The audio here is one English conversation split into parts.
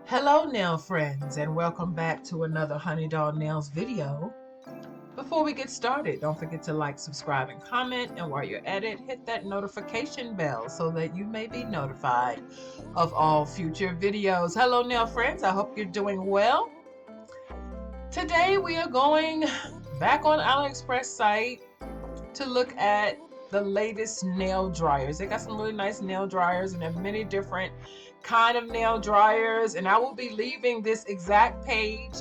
Hello nail friends, and welcome back to another Honey Doll Nails video. Before we get started, don't forget to like, subscribe, and comment, and while you're at it, hit that notification bell so that you may be notified of all future videos. Hello nail friends, I hope you're doing well. Today we are going back on AliExpress site to look at the latest nail dryers. They got some really nice nail dryers, and there are many different kind of nail dryers, and I will be leaving this exact page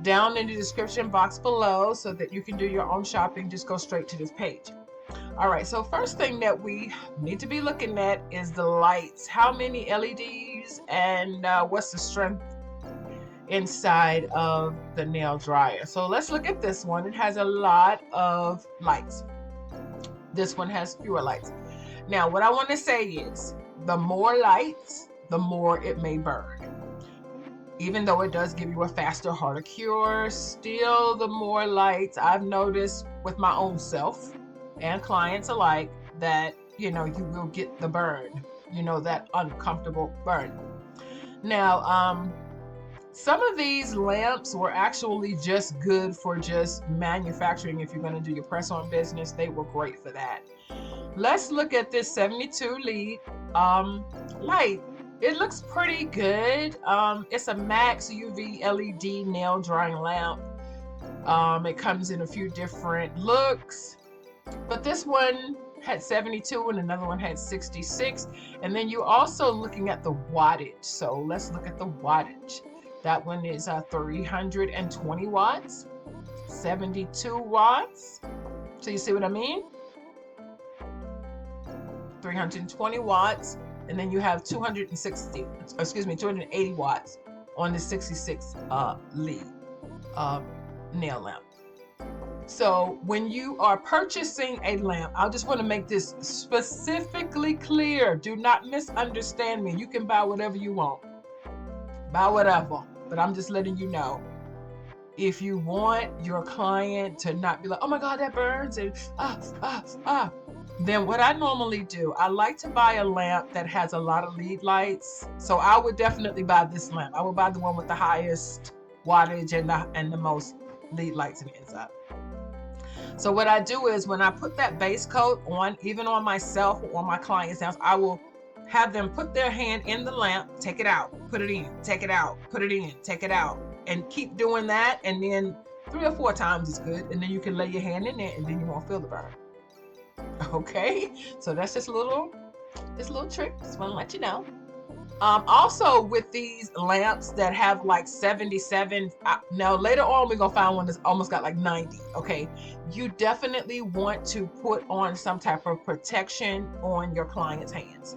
down in the description box below so that you can do your own shopping. Just go straight to this page. All right, so first thing that we need to be looking at is the lights. How many LEDs and what's the strength inside of the nail dryer. So let's look at this one. It has a lot of lights. This one has fewer lights. Now what I want to say is the more lights, the more it may burn. Even though it does give you a faster, harder cure, still the more lights, I've noticed with my own self and clients alike that, you will get the burn, that uncomfortable burn. Now, some of these lamps were actually just good for just manufacturing. If you're going to do your press-on business, they were great for that. Let's look at this 72 lead light. It looks pretty good. It's a max UV LED nail drying lamp. It comes in a few different looks, but this one had 72 and another one had 66. And then you're also looking at the wattage. So let's look at the wattage. That one is 320 watts, 72 watts. So you see what I mean? 320 watts, and then you have 280 watts on the 66 lead nail lamp. So when you are purchasing a lamp, I just want to make this specifically clear. Do not misunderstand me. You can buy whatever you want. Buy whatever, but I'm just letting you know. If you want your client to not be like, oh my God, that burns, and then what I normally do, I like to buy a lamp that has a lot of lead lights. So I would definitely buy this lamp. I would buy the one with the highest wattage and the most lead lights in the inside. So what I do is when I put that base coat on, even on myself or on my clients' nails, I will have them put their hand in the lamp, take it out, put it in, take it out, put it in, take it out, and keep doing that. And then 3 or 4 times is good. And then you can lay your hand in there and then you won't feel the burn. Okay, so that's just a little trick. Just want to let you know. Also with these lamps that have like 77, now later on we're gonna find one that's almost got like 90. Okay, you definitely want to put on some type of protection on your client's hands.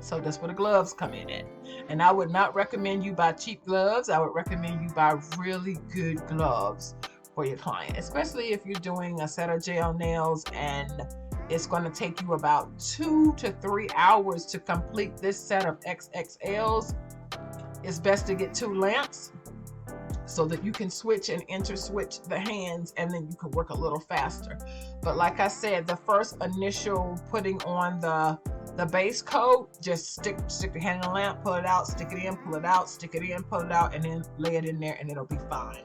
So that's where the gloves come in at. And I would not recommend you buy cheap gloves. I would recommend you buy really good gloves for your client, especially if you're doing a set of gel nails and it's going to take you about 2 to 3 hours to complete this set of XXLs. It's best to get 2 lamps so that you can switch and interswitch the hands, and then you can work a little faster. But like I said, the first initial putting on the base coat, just stick the hand in the lamp, pull it out, stick it in, pull it out, stick it in, pull it out, and then lay it in there and it'll be fine.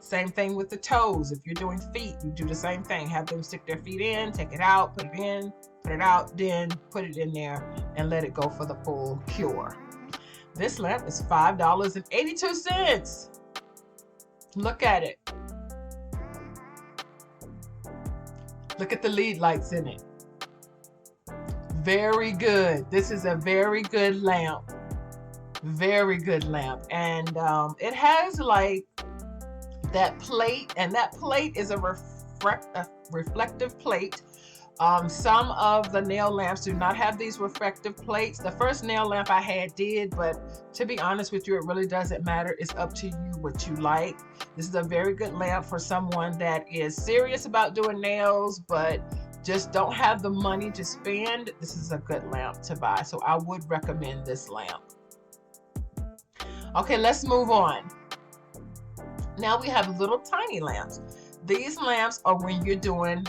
Same thing with the toes. If you're doing feet, you do the same thing. Have them stick their feet in, take it out, put it in, put it out, then put it in there and let it go for the full cure. This lamp is $5.82. Look at it. Look at the lead lights in it. Very good. This is a very good lamp. Very good lamp. And it has like that plate, and that plate is a reflective plate. Some of the nail lamps do not have these reflective plates. The first nail lamp I had did, but to be honest with you, it really doesn't matter. It's up to you what you like. This is a very good lamp for someone that is serious about doing nails but just don't have the money to spend. This is a good lamp to buy, so I would recommend this lamp. Okay, let's move on. Now we have little tiny lamps. These lamps are when you're doing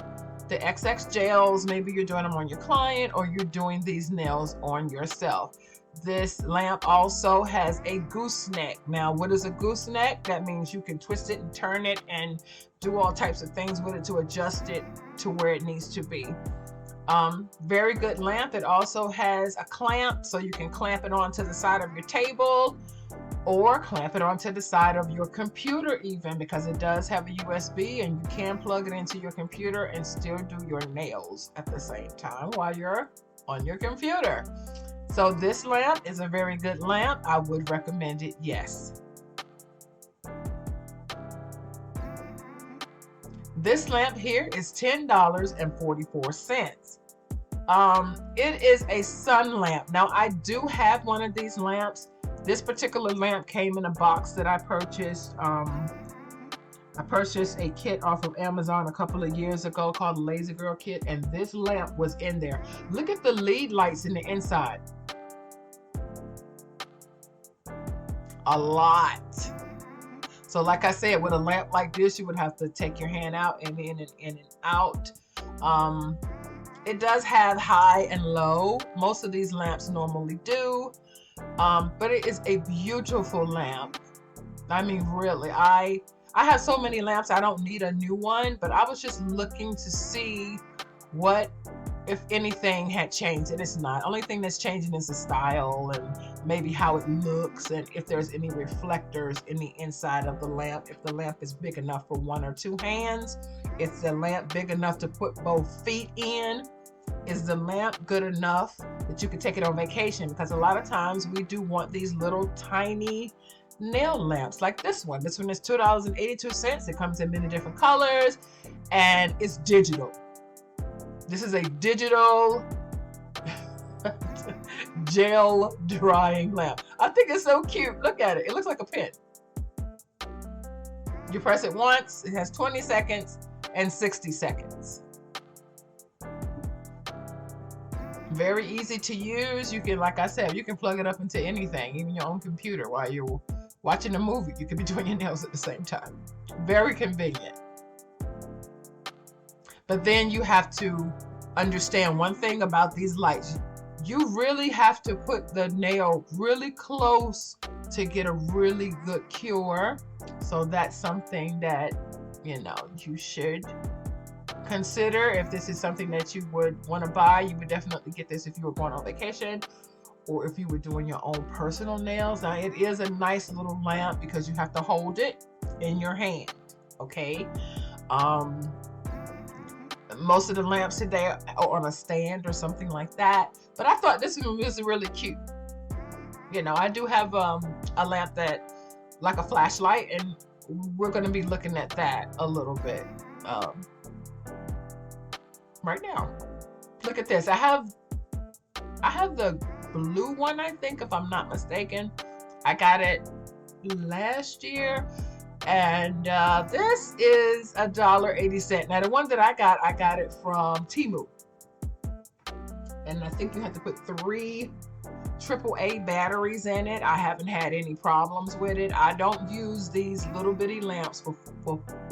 the XX gels. Maybe you're doing them on your client or you're doing these nails on yourself. This lamp also has a gooseneck. Now, what is a gooseneck? That means you can twist it and turn it and do all types of things with it to adjust it to where it needs to be. Very good lamp. It also has a clamp, so you can clamp it onto the side of your table or clamp it onto the side of your computer even, because it does have a USB and you can plug it into your computer and still do your nails at the same time while you're on your computer. So this lamp is a very good lamp. I would recommend it, yes. This lamp here is $10.44. It is a sun lamp. Now, I do have one of these lamps. This particular lamp came in a box that I purchased. I purchased a kit off of Amazon a couple of years ago called the Lazy Girl Kit, and this lamp was in there. Look at the lead lights in the inside. A lot. So like I said, with a lamp like this, you would have to take your hand out and in and out. It does have high and low. Most of these lamps normally do. But it is a beautiful lamp. I mean, really, I have so many lamps, I don't need a new one, but I was just looking to see what, if anything, had changed. And it's not. Only thing that's changing is the style and maybe how it looks, and if there's any reflectors in the inside of the lamp. If the lamp is big enough for 1 or 2 hands. Is the lamp big enough to put both feet in? Is the lamp good enough that you can take it on vacation? Because a lot of times we do want these little tiny nail lamps like this one. This one is $2.82. It comes in many different colors and it's digital. This is a digital gel drying lamp. I think it's so cute. Look at it. It looks like a pen. You press it once. It has 20 seconds and 60 seconds. Very easy to use. You can, like I said, you can plug it up into anything, even your own computer while you're watching a movie. You could be doing your nails at the same time. Very convenient. But then you have to understand one thing about these lights. You really have to put the nail really close to get a really good cure. So that's something that, you know, you should consider. If this is something that you would want to buy, you would definitely get this if you were going on vacation or if you were doing your own personal nails. Now, it is a nice little lamp because you have to hold it in your hand, okay? Most of the lamps today are on a stand or something like that, but I thought this one was really cute. You know, I do have a lamp that, like a flashlight, and we're going to be looking at that a little bit right now. Look at this. I have the blue one, I think, if I'm not mistaken. I got it last year, and this is $1.80. Now, the one that I got it from Temu, and I think you have to put 3 AAA batteries in it. I haven't had any problems with it. I don't use these little bitty lamps for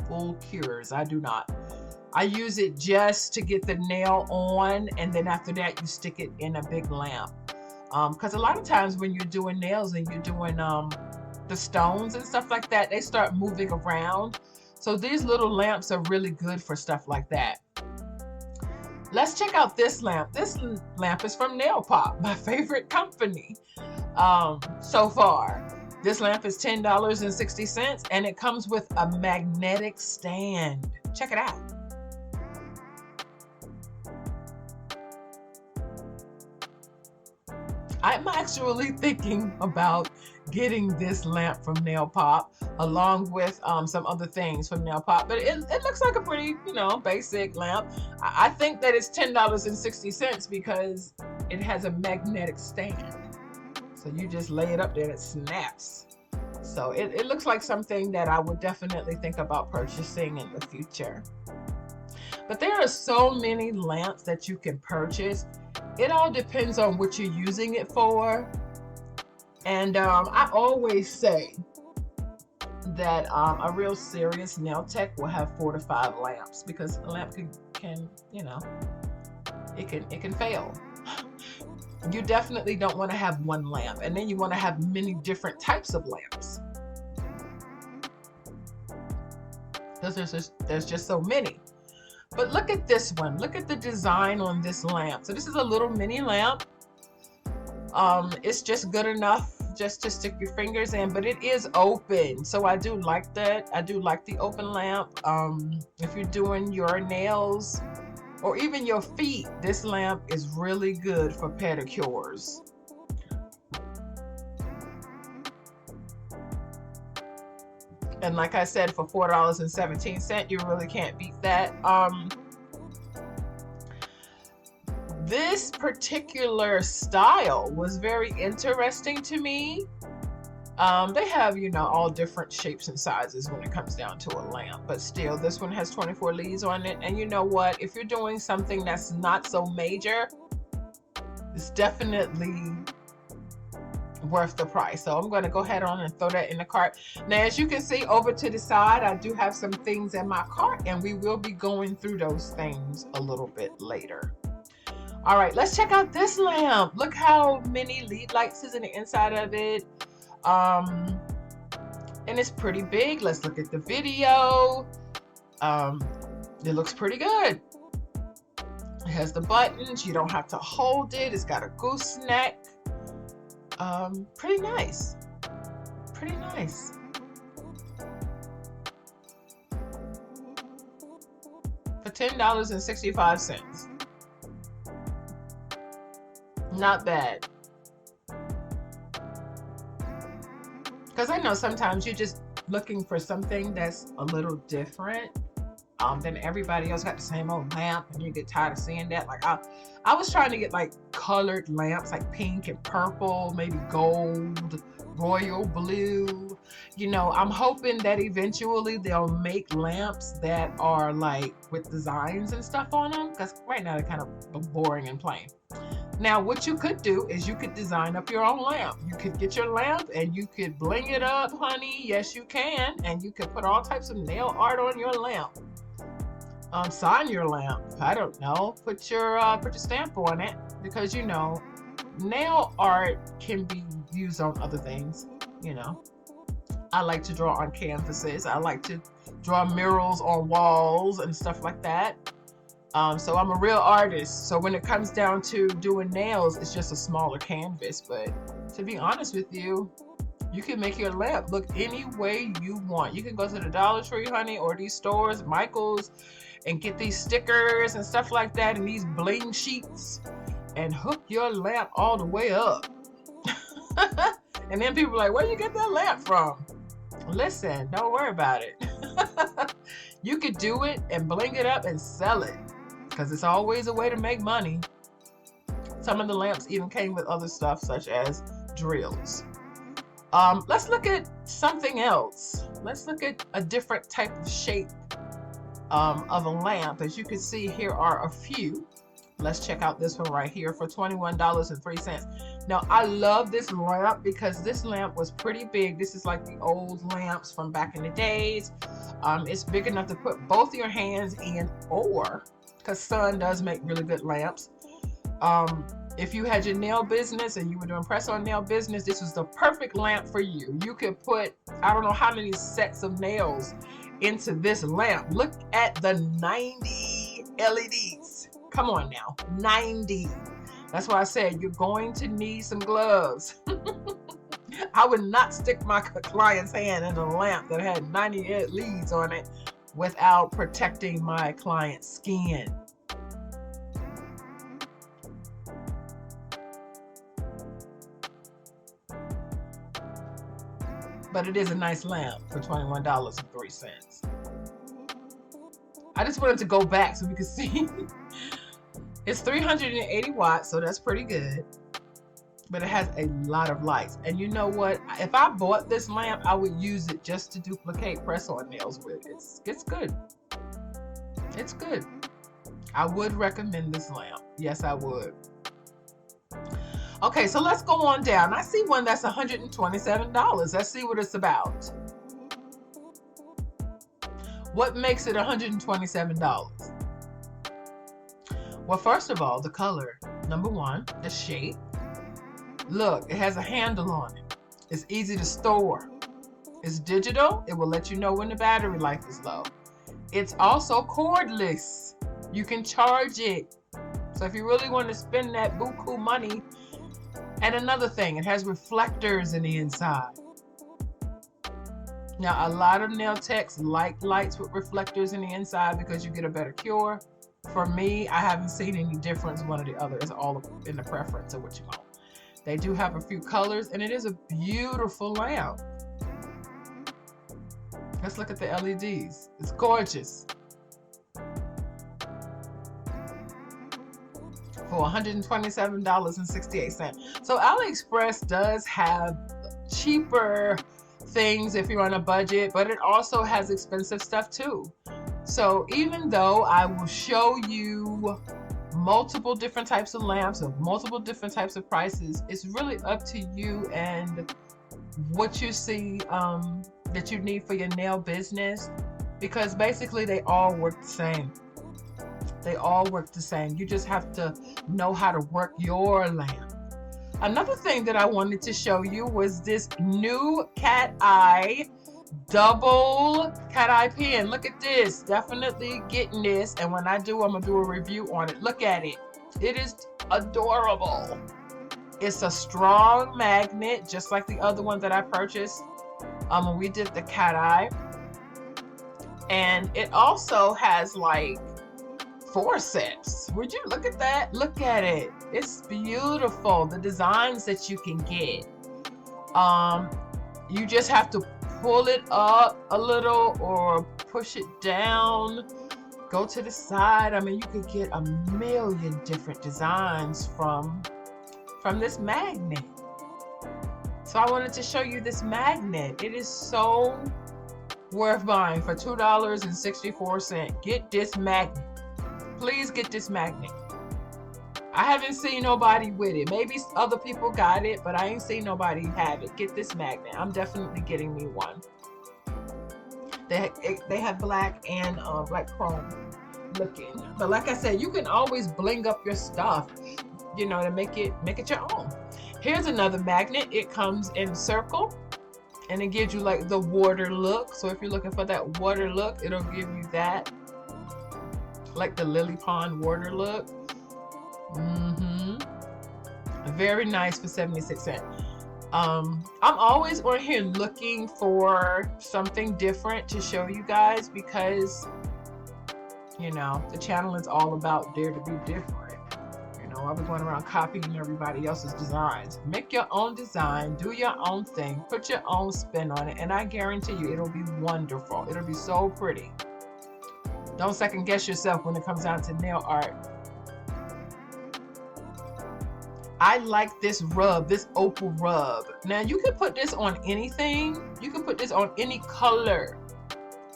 full cures. I do not. I use it just to get the nail on, and then after that you stick it in a big lamp. Because a lot of times when you're doing nails and you're doing the stones and stuff like that, they start moving around. So these little lamps are really good for stuff like that. Let's check out this lamp. This lamp is from Nail Pop, my favorite company so far. This lamp is $10.60, and it comes with a magnetic stand. Check it out. I'm actually thinking about getting this lamp from Nail Pop along with some other things from Nail Pop, but it looks like a pretty, you know, basic lamp. I think that it's $10.60 because it has a magnetic stand. So you just lay it up there and it snaps. So it looks like something that I would definitely think about purchasing in the future. But there are so many lamps that you can purchase. It all depends on what you're using it for. And I always say that a real serious nail tech will have 4 to 5 lamps, because a lamp can you know, it can fail. You definitely don't want to have one lamp, and then you want to have many different types of lamps, because there's just so many. But look at this one. Look at the design on this lamp. So this is a little mini lamp. It's just good enough just to stick your fingers in, but it is open. So I do like that. I do like the open lamp. If you're doing your nails or even your feet, this lamp is really good for pedicures. And like I said, for $4.17, you really can't beat that. This particular style was very interesting to me. They have, you know, all different shapes and sizes when it comes down to a lamp, but still, this one has 24 leads on it. And you know what? If you're doing something that's not so major, it's definitely worth the price. So I'm going to go ahead on and throw that in the cart. Now, as you can see over to the side, I do have some things in my cart, and we will be going through those things a little bit later. All right, let's check out this lamp. Look how many lead lights is in the inside of it. And it's pretty big. Let's look at the video. It looks pretty good. It has the buttons. You don't have to hold it. It's got a gooseneck. Pretty nice. Pretty nice. For $10.65. Not bad. Because I know sometimes you're just looking for something that's a little different. Then everybody else got the same old lamp, and you get tired of seeing that. Like I was trying to get like colored lamps, like pink and purple, maybe gold, royal blue. You know, I'm hoping that eventually they'll make lamps that are like with designs and stuff on them, because right now they're kind of boring and plain. Now, what you could do is you could design up your own lamp. You could get your lamp and you could bling it up, honey. Yes, you can. And you could put all types of nail art on your lamp. Sign your lamp. I don't know. Put your stamp on it, because you know, nail art can be used on other things. You know, I like to draw on canvases. I like to draw murals on walls and stuff like that. So I'm a real artist. So when it comes down to doing nails, it's just a smaller canvas. But to be honest with you, you can make your lamp look any way you want. You can go to the Dollar Tree, honey, or these stores, Michael's, and get these stickers and stuff like that, and these bling sheets, and hook your lamp all the way up. And then people are like, where you get that lamp from? Listen, don't worry about it. You could do it and bling it up and sell it, because it's always a way to make money. Some of the lamps even came with other stuff, such as drills. Let's look at something else. Let's look at a different type of shape of a lamp. As you can see, here are a few. Let's check out this one right here for $21.03. Now, I love this lamp because this lamp was pretty big. This is like the old lamps from back in the days. It's big enough to put both your hands in, or, because Sun does make really good lamps. If you had your nail business and you were doing press-on nail business, this was the perfect lamp for you. You could put, I don't know how many sets of nails into this lamp. Look at the 90 LEDs. Come on now, 90. That's why I said you're going to need some gloves. I would not stick my client's hand in a lamp that had 90 LEDs on it without protecting my client's skin. But it is a nice lamp for $21.03. I just wanted to go back so we could see. It's 380 watts, so that's pretty good. But it has a lot of lights. And you know what? If I bought this lamp, I would use it just to duplicate press-on nails with. It's good. It's good. I would recommend this lamp. Yes, I would. Okay, so let's go on down. I see one that's $127. Let's see what it's about. What makes it $127? Well, first of all, the color. Number one, the shape. Look, it has a handle on it. It's easy to store. It's digital. It will let you know when the battery life is low. It's also cordless. You can charge it. So if you really want to spend that buku money. And another thing, it has reflectors in the inside. Now, a lot of nail techs like lights with reflectors in the inside because you get a better cure. For me, I haven't seen any difference one or the other. It's all in the preference of what you want. They do have a few colors, and it is a beautiful lamp. Let's look at the LEDs. It's gorgeous. For $127.68. So AliExpress does have cheaper things if you're on a budget, but it also has expensive stuff too. So even though I will show you multiple different types of lamps of multiple different types of prices, it's really up to you and what you see that you need for your nail business, because basically they all work the same. They all work the same. You just have to know how to work your lamp. Another thing that I wanted to show you was this new cat eye double cat eye pen. Look at this. Definitely getting this. And when I do, I'm going to do a review on it. Look at it. It is adorable. It's a strong magnet, just like the other one that I purchased when we did the cat eye. And it also has like forceps. Would you look at that? Look at it. It's beautiful. The designs that you can get. You just have to pull it up a little or push it down. Go to the side. I mean, you could get a million different designs from this magnet. So I wanted to show you this magnet. It is so worth buying for $2.64. Get this magnet. Please get this magnet. I haven't seen nobody with it. Maybe other people got it, but I ain't seen nobody have it. Get this magnet. I'm definitely getting me one. They have black and black chrome looking. But like I said, you can always bling up your stuff, you know, to make it your own. Here's another magnet. It comes in circle and it gives you like the water look. So if you're looking for that water look, it'll give you that. Like the lily pond water look. Very nice for 76 cents. I'm always on here looking for something different to show you guys because, you know, the channel is all about dare to be different. You know, I've been going around copying everybody else's designs. Make your own design, do your own thing, put your own spin on it, and I guarantee you it'll be wonderful. It'll be so pretty. Don't second guess yourself when it comes down to nail art. I like this rub, this opal rub. Now you can put this on anything. You can put this on any color.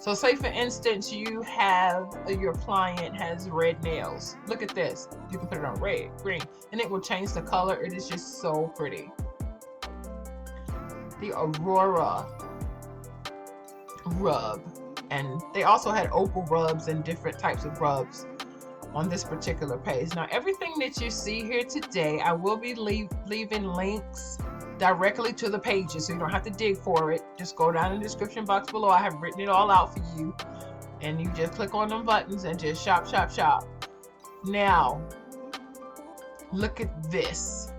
So say for instance, you have, your client has red nails. Look at this. You can put it on red, green, and it will change the color. It is just so pretty. The Aurora rub. And they also had opal rubs and different types of rubs on this particular page. Now, everything that you see here today, I will be leaving links directly to the pages, so you don't have to dig for it. Just go down in the description box below. I have written it all out for you. And you just click on them buttons and just shop, shop, shop. Now, look at this.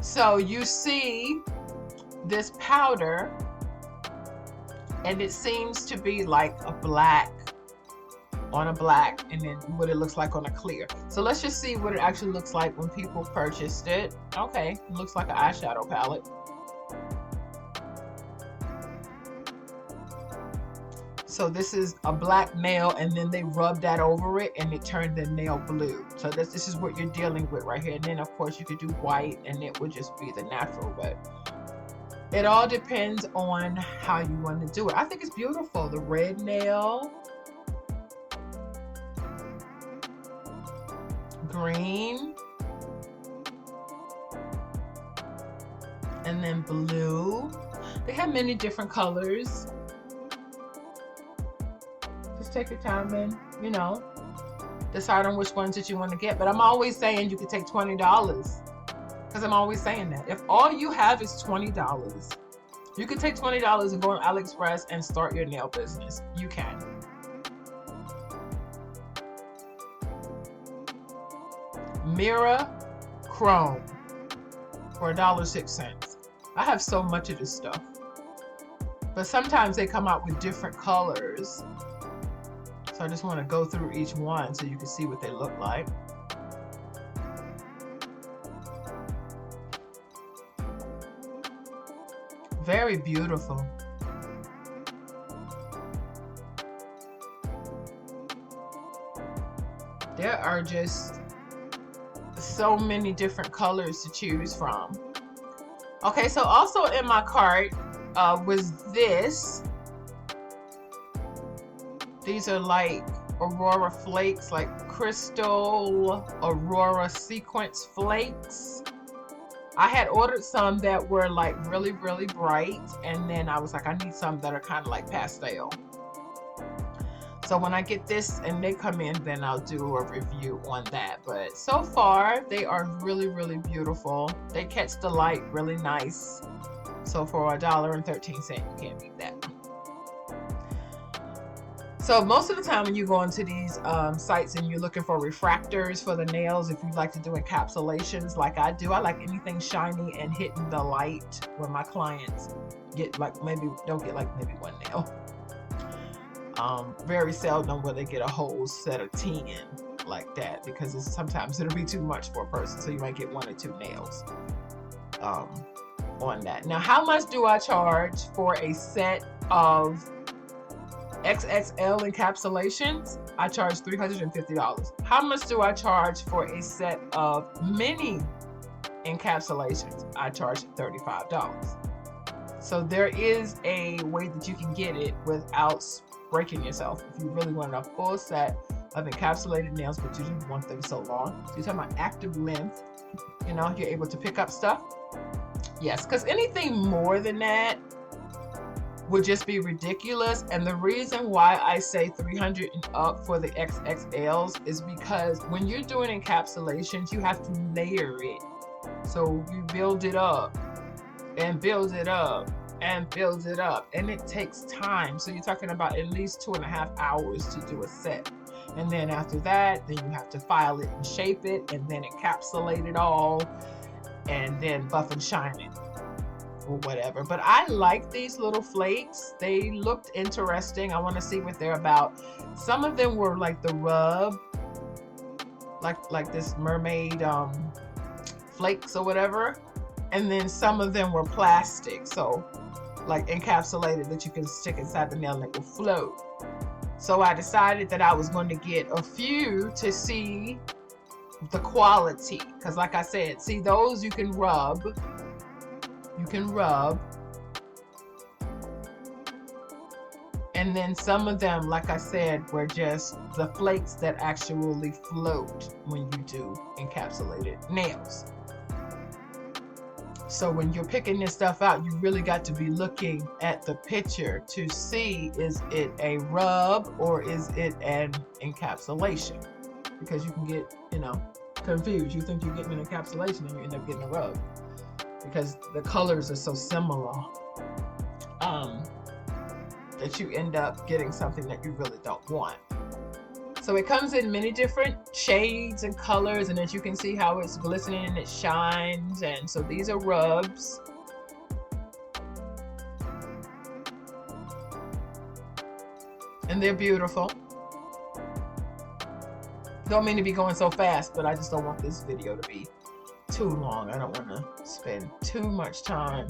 So you see this powder, and it seems to be like a black on a black, and then what it looks like on a clear. So let's just see what it actually looks like when people purchased it. Okay, it looks like an eyeshadow palette. So this is a black nail, and then they rubbed that over it and it turned the nail blue. So this is what you're dealing with right here. And then of course you could do white and it would just be the natural, but it all depends on how you want to do it. I think it's beautiful. The red nail, green, and then blue. They have many different colors. Just take your time and, you know, decide on which ones that you want to get. But I'm always saying you could take $20 Because I'm always saying that. If all you have is $20, you can take $20 and go on AliExpress and start your nail business. You can. Mirror Chrome for $1.06. I have so much of this stuff. But sometimes they come out with different colors. So I just want to go through each one so you can see what they look like. Very beautiful. There are just so many different colors to choose from. Okay, so also in my cart was this. These are like Aurora flakes, like crystal Aurora sequence flakes. I had ordered some that were like really, really bright, and then I was like, I need some that are kind of like pastel. So when I get this and they come in, then I'll do a review on that. But so far, they are really, really beautiful. They catch the light really nice. So for $1.13, you can't beat that. So most of the time when you go into these sites and you're looking for refractors for the nails, if you like to do encapsulations like I do, I like anything shiny and hitting the light when my clients get like don't get like maybe one nail. Very seldom will they get a whole set of 10 like that, because sometimes it'll be too much for a person. So you might get 1 or 2 nails on that. Now, how much do I charge for a set of XXL encapsulations? I charge $350. How much do I charge for a set of mini encapsulations? I charge $35. So there is a way that you can get it without breaking yourself. If you really want a full set of encapsulated nails, but you didn't want them so long. So you're talking about active length, you know, you're able to pick up stuff. Yes, because anything more than that would just be ridiculous. And the reason why I say 300 and up for the XXLs is because when you're doing encapsulations, you have to layer it. So you build it up and build it up and build it up, and it takes time. So you're talking about at least 2.5 hours to do a set. And then after that, then you have to file it and shape it and then encapsulate it all and then buff and shine it or whatever. But I like these little flakes. They looked interesting. I want to see what they're about. Some of them were like the rub, like this mermaid flakes or whatever. And then some of them were plastic, so like encapsulated, that you can stick inside the nail and it will float. So I decided that I was going to get a few to see the quality, because like I said, see, those you can rub, and then some of them, like I said, were just the flakes that actually float when you do encapsulated nails. So when you're picking this stuff out, you really got to be looking at the picture to see, is it a rub or is it an encapsulation? Because you can get, confused. You think you're getting an encapsulation and you end up getting a rub, because the colors are so similar that you end up getting something that you really don't want. So it comes in many different shades and colors, and as you can see how it's glistening and it shines. And so these are rubs. And they're beautiful. Don't mean to be going so fast, but I just don't want this video to be too long. I don't want to spend too much time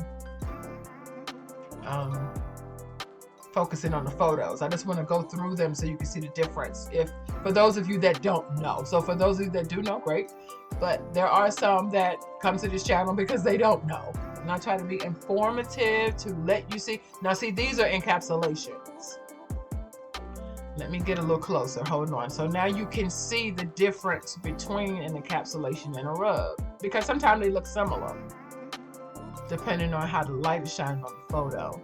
focusing on the photos. I just want to go through them so you can see the difference, for those of you that don't know. So for those of you that do know, great, but there are some that come to this channel because they don't know, and I try to be informative to let you see. Now see, these are encapsulations. Let me get a little closer, hold on. So now you can see the difference between an encapsulation and a rub, because sometimes they look similar depending on how the light is shining on the photo.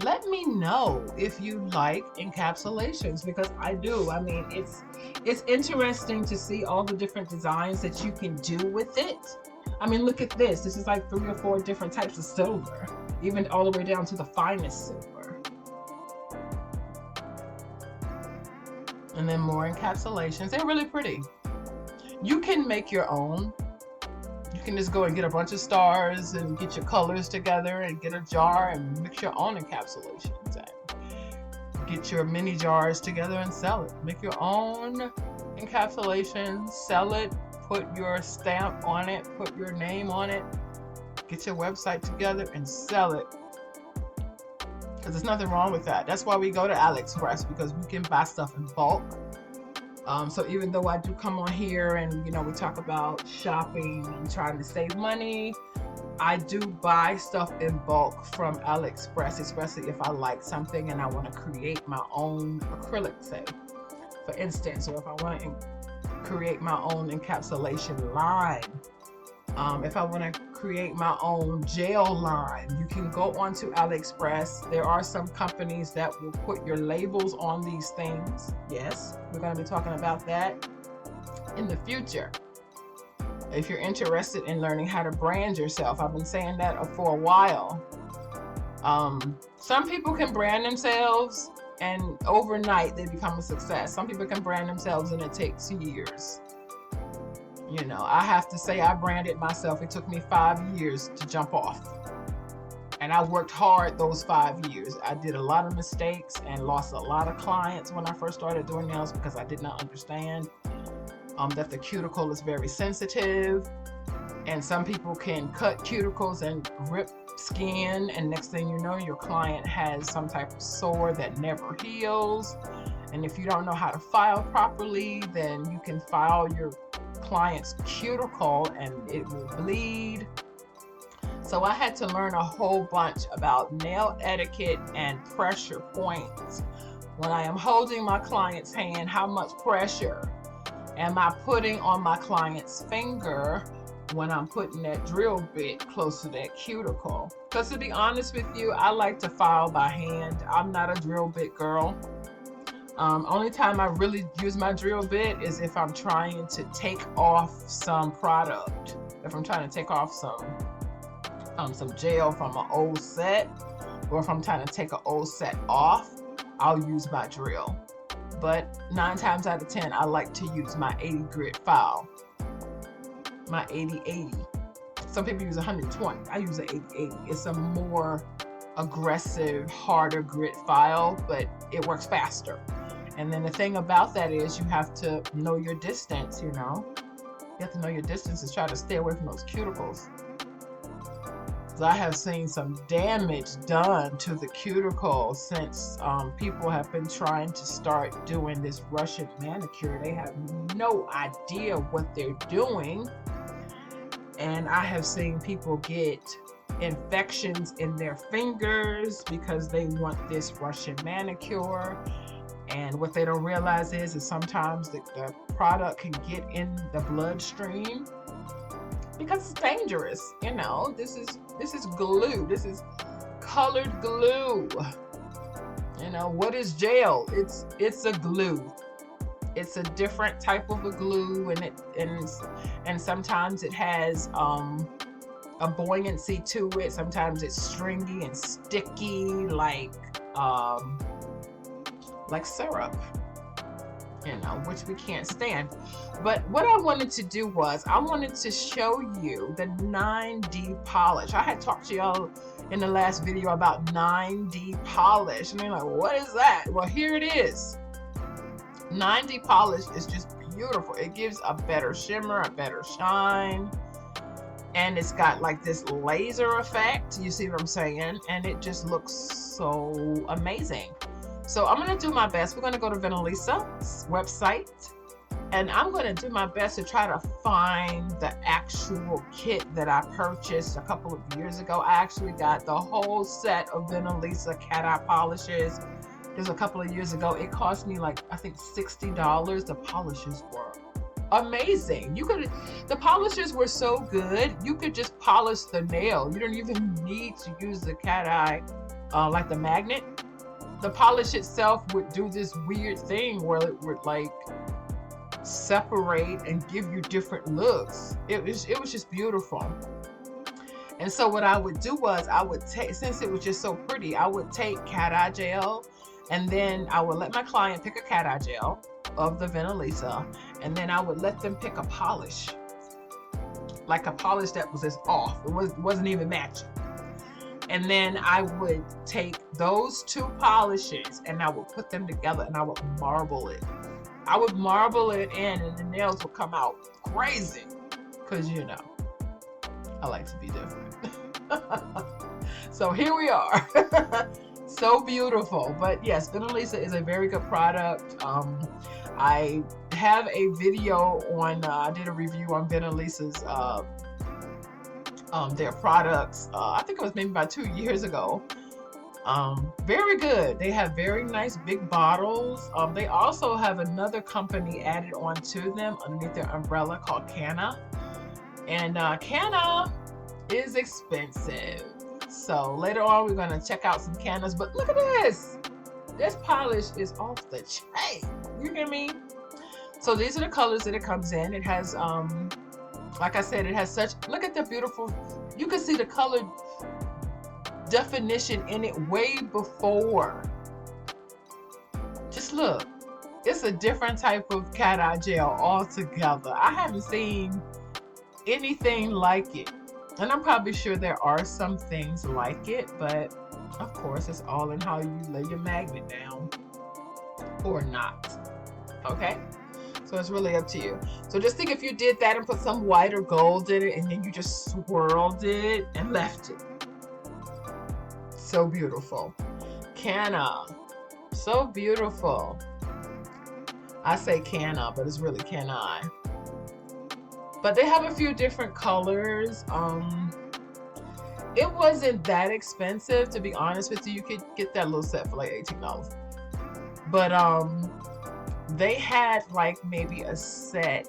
Let me know if you like encapsulations, because I do. I mean, it's interesting to see all the different designs that you can do with it. I mean, look at this. This is like 3 or 4 different types of silver, even all the way down to the finest silver. And then more encapsulations. They're really pretty. You can make your own. You can just go and get a bunch of stars and get your colors together and get a jar and mix your own encapsulations. And get your mini jars together and sell it. Make your own encapsulations, sell it, put your stamp on it, put your name on it, get your website together and sell it. Because there's nothing wrong with that. That's why we go to AliExpress, because we can buy stuff in bulk. So even though I do come on here and, you know, we talk about shopping and trying to save money, I do buy stuff in bulk from AliExpress, especially if I like something and I want to create my own acrylic, say, for instance, or if I want to create my own encapsulation line. If I want to create my own gel line, you can go onto AliExpress. There are some companies that will put your labels on these things. Yes, we're going to be talking about that in the future. If you're interested in learning how to brand yourself, I've been saying that for a while. Some people can brand themselves and overnight they become a success. Some people can brand themselves and it takes years. You know, I have to say I branded myself. It took me 5 years to jump off. And I worked hard those 5 years. I did a lot of mistakes and lost a lot of clients when I first started doing nails because I did not understand that the cuticle is very sensitive. And some people can cut cuticles and rip skin. And next thing you know, your client has some type of sore that never heals. And if you don't know how to file properly, then you can file your client's cuticle and it will bleed. So I had to learn a whole bunch about nail etiquette and pressure points. When I am holding my client's hand, how much pressure am I putting on my client's finger when I'm putting that drill bit close to that cuticle? Because to be honest with you, I like to file by hand. I'm not a drill bit girl. Only time I really use my drill bit is if I'm trying to take off some product. If I'm trying to take off some gel from an old set, or if I'm trying to take an old set off, I'll use my drill. But 9 times out of 10, I like to use my 80 grit file. My 80-80. Some people use 120. I use an 80-80. It's a more aggressive, harder grit file, but it works faster. And then the thing about that is you have to know your distance, you know. You have to know your distance and try to stay away from those cuticles. Because I have seen some damage done to the cuticle since people have been trying to start doing this Russian manicure. They have no idea what they're doing. And I have seen people get infections in their fingers because they want this Russian manicure. And what they don't realize is sometimes the product can get in the bloodstream because it's dangerous. You know, this is glue. This is colored glue. You know, what is gel? It's a glue. It's a different type of a glue, and sometimes it has a buoyancy to it. Sometimes it's stringy and sticky, like syrup, you know, which we can't stand. But what I wanted to do was I wanted to show you the 9D polish. I had talked to y'all in the last video about 9D polish, and you're like, what is that? Well, here it is. 9D polish is just beautiful. It gives a better shimmer, a better shine, and it's got like this laser effect. You see what I'm saying? And it just looks so amazing. So I'm going to do my best. We're going to go to Venelisa's website, and I'm going to do my best to try to find the actual kit that I purchased a couple of years ago. I actually got the whole set of Venelisa cat eye polishes. There's a couple of years ago. It cost me like, I think $60. The polishes were amazing. The polishes were so good, you could just polish the nail. You don't even need to use the cat eye, like the magnet. The polish itself would do this weird thing where it would like separate and give you different looks. It was just beautiful. And so what I would do was I would take, since it was just so pretty, I would take cat eye gel, and then I would let my client pick a cat eye gel of the Venalisa, and then I would let them pick a polish, like a polish that was just off. It wasn't even matching. And then I would take those two polishes and I would put them together and I would marble it. I would marble it in, and the nails would come out crazy, because you know, I like to be different. So here we are. So beautiful. But yes, Venalisa is a very good product. I have a video on, I did a review on Venalisa's, their products. I think it was maybe about 2 years ago. Very good. They have very nice big bottles. They also have another company added onto them underneath their umbrella called Canna. And Canna is expensive. So later on we're going to check out some Cannas. But look at this. This polish is off the chain. You hear me? So these are the colors that it comes in. It has, like I said, it has such, look at the beautiful, you can see the color definition in it way before. Just look. It's a different type of cat eye gel altogether. I haven't seen anything like it. And I'm probably sure there are some things like it, but of course it's all in how you lay your magnet down or not. Okay? So it's really up to you. So just think if you did that and put some white or gold in it and then you just swirled it and left it. So beautiful. Canna. So beautiful. I say Canna, but it's really Canna. But they have a few different colors. It wasn't that expensive, to be honest with you. You could get that little set for like $18. But they had like maybe a set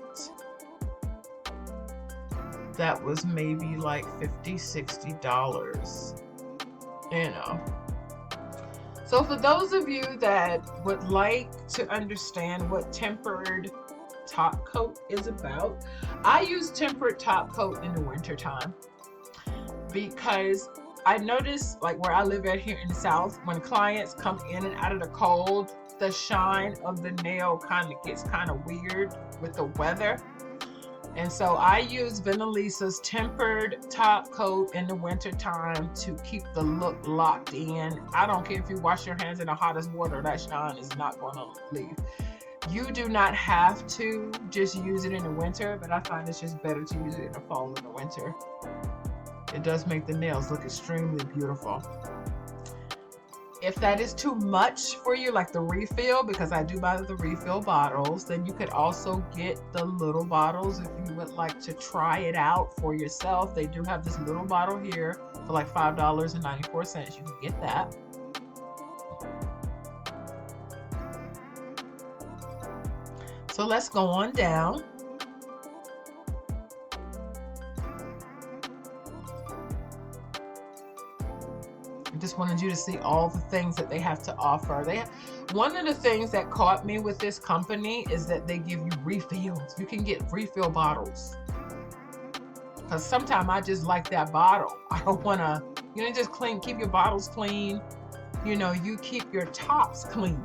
that was maybe like $50, $60, you know. So for those of you that would like to understand what tempered top coat is about, I use tempered top coat in the winter time because I notice, like where I live at here in the South, when clients come in and out of the cold, the shine of the nail kind of gets kind of weird with the weather. And so I use Venalisa's tempered top coat in the winter time to keep the look locked in. I don't care if you wash your hands in the hottest water, that shine is not going to leave. You do not have to just use it in the winter, but I find it's just better to use it in the fall and the winter. It does make the nails look extremely beautiful. If that is too much for you, like the refill, because I do buy the refill bottles, then you could also get the little bottles if you would like to try it out for yourself. They do have this little bottle here for like $5.94. You can get that. So let's go on down. I just wanted you to see all the things that they have to offer. One of the things that caught me with this company is that they give you refills. You can get refill bottles. Because sometimes I just like that bottle. I don't want to, just keep your bottles clean. You keep your tops clean.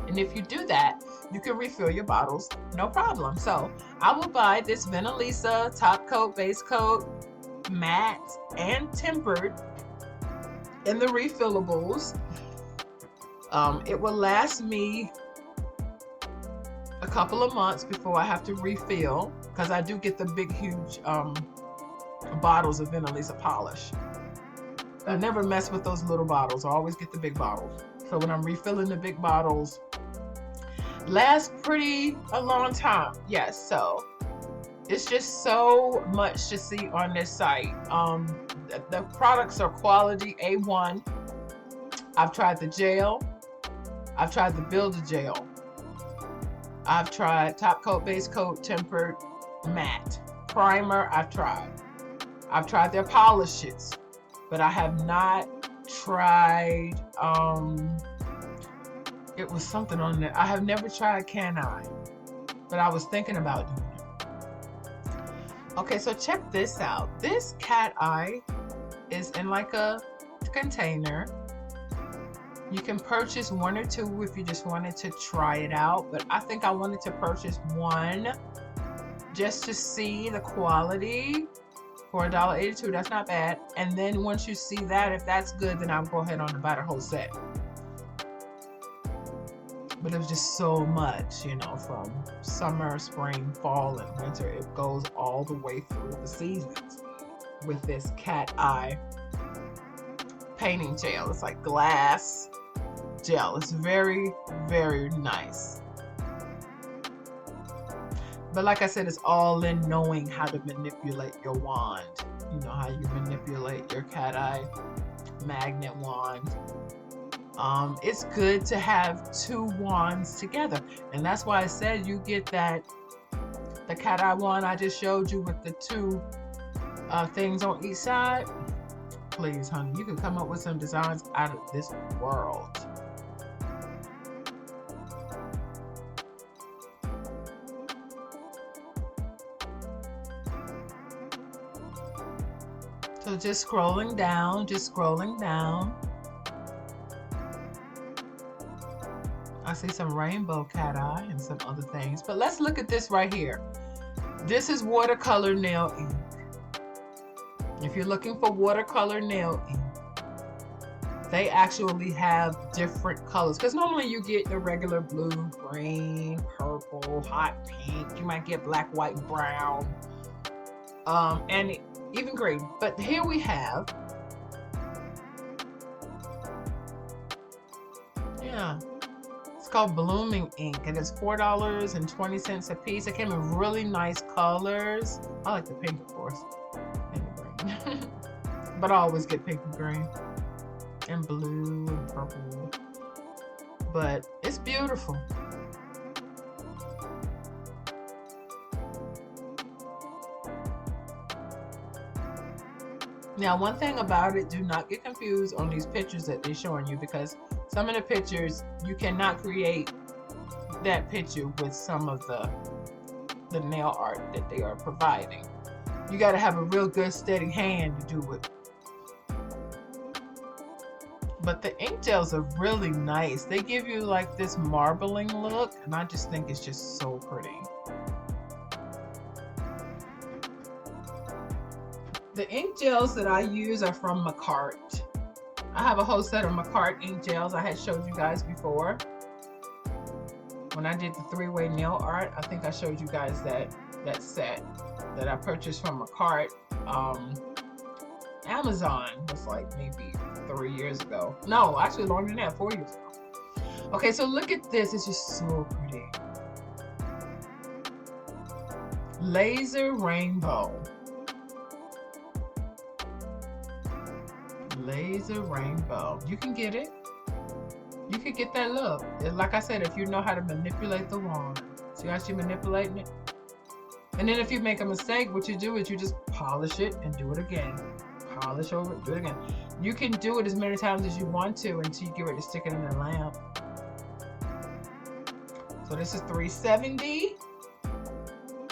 And if you do that, you can refill your bottles, no problem. So I will buy this Venalisa top coat, base coat, matte, and tempered in the refillables. It will last me a couple of months before I have to refill, because I do get the big, huge bottles of Venalisa polish. I never mess with those little bottles. I always get the big bottles. So when I'm refilling the big bottles, lasts a long time. Yes, so it's just so much to see on this site. The products are quality A1. I've tried the gel. I've tried the builder gel. I've tried top coat, base coat, tempered, matte. Primer, I've tried their polishes, but I have not tried, it was something on there. I have never tried Canine. but I was thinking about doing it. Okay, so check this out. This cat eye is in like a container. You can purchase one or two if you just wanted to try it out, but I think I wanted to purchase one just to see the quality for $1.82. That's not bad. And then once you see that, if that's good, then I'll go ahead on and buy the whole set. But it was just so much, you know, from summer, spring, fall, and winter. It goes all the way through the seasons with this cat eye painting gel. It's like glass gel. It's very, very nice. But like I said, it's all in knowing how to manipulate your wand. You know how you manipulate your cat eye magnet wand. It's good to have two wands together. And that's why I said you get the cat eye wand I just showed you with the two things on each side. Please, honey, you can come up with some designs out of this world. So just scrolling down, I see some rainbow cat eye and some other things. But let's look at this right here. This is watercolor nail ink. If you're looking for watercolor nail ink, they actually have different colors. Because normally you get the regular blue, green, purple, hot pink. You might get black, white, brown, and even green. But here we have, it's called Blooming Ink, and it's $4.20 a piece. It came in really nice colors. I like the pink, of course, and the green. But I always get pink and green, and blue and purple. But it's beautiful. Now, one thing about it, do not get confused on these pictures that they're showing you, because some of the pictures, you cannot create that picture with some of the nail art that they are providing. You got to have a real good steady hand to do it. But the ink gels are really nice. They give you like this marbling look, and I just think it's just so pretty. The ink gels that I use are from Nailart. I have a whole set of Nailart ink gels I had showed you guys before. When I did the three-way nail art, I think I showed you guys that set that I purchased from Nailart. Amazon was like maybe 3 years ago. No, actually longer than that, 4 years ago. Okay, so look at this. It's just so pretty. Laser Rainbow. Laser Rainbow. You can get it. You can get that look. Like I said, if you know how to manipulate the wand. See how she's manipulating it? And then if you make a mistake, what you do is you just polish it and do it again. Polish over it, do it again. You can do it as many times as you want to until you get ready to stick it in the lamp. So this is $3.70.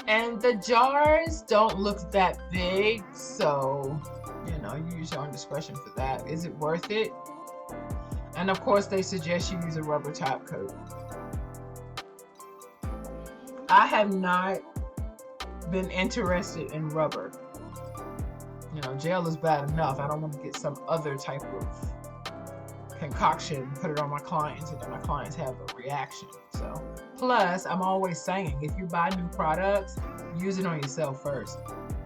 And the jars don't look that big, so you know, you use your own discretion for that. Is it worth it? And of course, they suggest you use a rubber top coat. I have not been interested in rubber. You know, gel is bad enough. I don't want to get some other type of concoction, put it on my clients, and then my clients have a reaction. So, plus, I'm always saying, if you buy new products, use it on yourself first.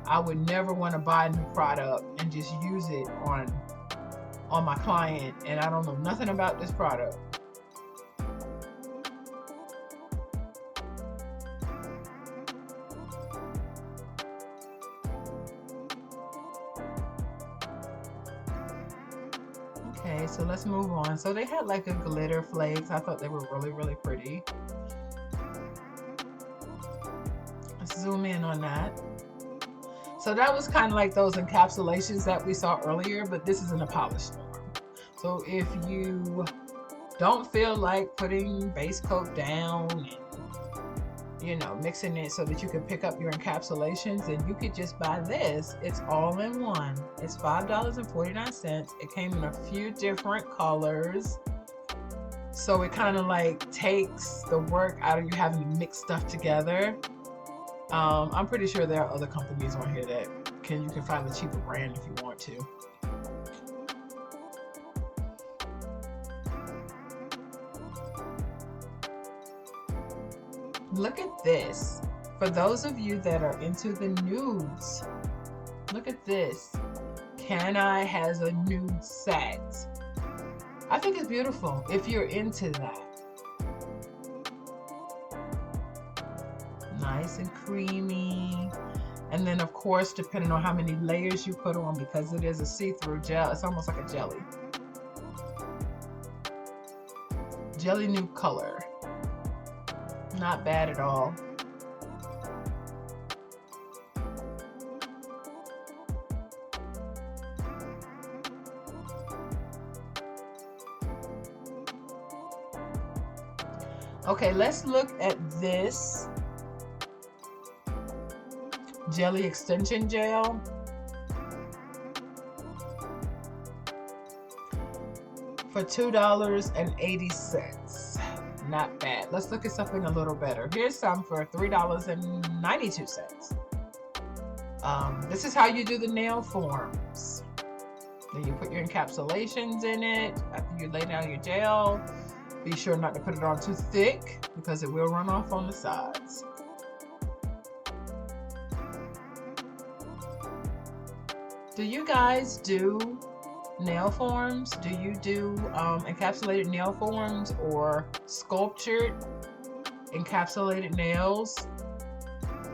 I would never want to buy a new product and just use it on my client, and I don't know nothing about this product. Okay, so let's move on. So they had like a glitter flakes. I thought they were really, really pretty. Let's zoom in on that. So that was kind of like those encapsulations that we saw earlier, but this is in a polished form. So if you don't feel like putting base coat down you know, mixing it so that you can pick up your encapsulations, and you could just buy this. It's all in one. It's $5.49. It came in a few different colors. So it kind of like takes the work out of you having to mix stuff together. I'm pretty sure there are other companies on here that you can find a cheaper brand if you want to. Look at this. For those of you that are into the nudes, look at this. Can I has a nude set. I think it's beautiful if you're into that. Nice and creamy. And then of course, depending on how many layers you put on, because it is a see-through gel, it's almost like a jelly. Jelly nude color. Not bad at all. Okay, let's look at this jelly extension gel. For $2.80. Not bad. Let's look at something a little better. Here's some for $3.92. This is how you do the nail forms. Then you put your encapsulations in it after you lay down your gel. Be sure not to put it on too thick because it will run off on the sides. Do you guys do nail forms? Do you do encapsulated nail forms or sculptured encapsulated nails?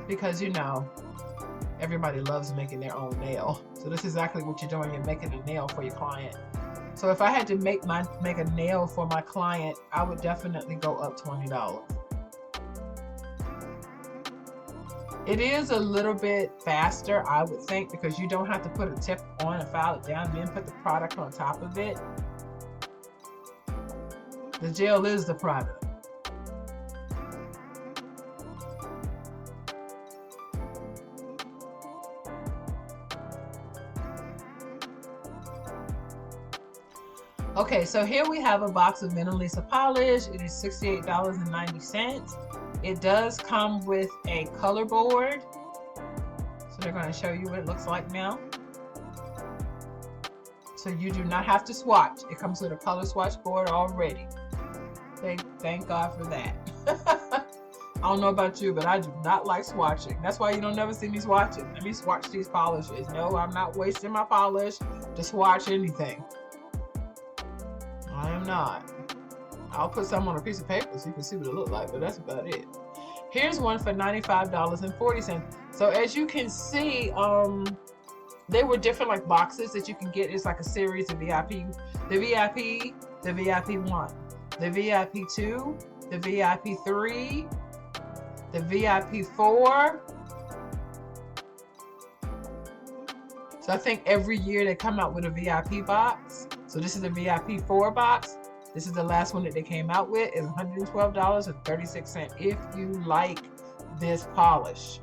Because you know, everybody loves making their own nail. So this is exactly what you're doing. You're making a nail for your client. So if I had to make a nail for my client, I would definitely go up $20. It is a little bit faster, I would think, because you don't have to put a tip on and file it down and then put the product on top of it. The gel is the product. Okay, so here we have a box of Mona Lisa polish. It is $68.90. It does come with a color board. So they're going to show you what it looks like now. So you do not have to swatch. It comes with a color swatch board already. Thank God for that. I don't know about you, but I do not like swatching. That's why you don't never see me swatching. Let me swatch these polishes. No, I'm not wasting my polish to swatch anything. I am not. I'll put some on a piece of paper so you can see what it looks like, but that's about it. Here's one for $95.40. So as you can see, they were different like boxes that you can get. It's like a series of VIP. The VIP, the VIP 1, the VIP 2, the VIP 3, the VIP 4. So I think every year they come out with a VIP box. So this is a VIP 4 box. This is the last one that they came out with. It's $112.36 if you like this polish.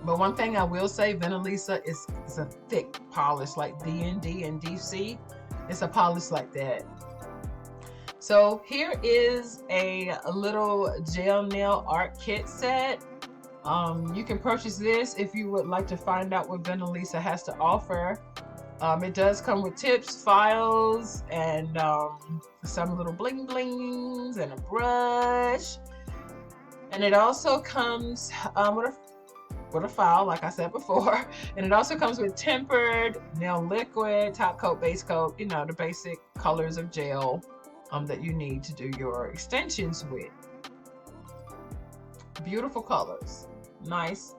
But one thing I will say, Mona Lisa is a thick polish like D&D and DC. It's a polish like that. So here is a little gel nail art kit set. You can purchase this if you would like to find out what Mona Lisa has to offer. It does come with tips, files, and some little bling blings and a brush. And it also comes with a file, like I said before. And it also comes with tempered nail liquid, top coat, base coat, you know, the basic colors of gel that you need to do your extensions with. Beautiful colors. Nice.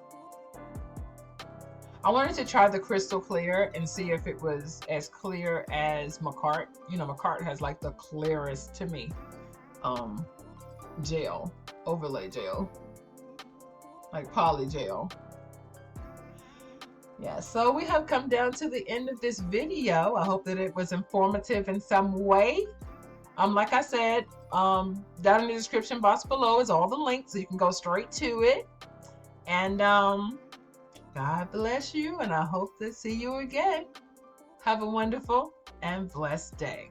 I wanted to try the crystal clear and see if it was as clear as Macart. You know, Macart has like the clearest, to me, gel, overlay gel, like poly gel. Yeah, so we have come down to the end of this video. I hope that it was informative in some way. Like I said, down in the description box below is all the links, so you can go straight to it. And God bless you, and I hope to see you again. Have a wonderful and blessed day.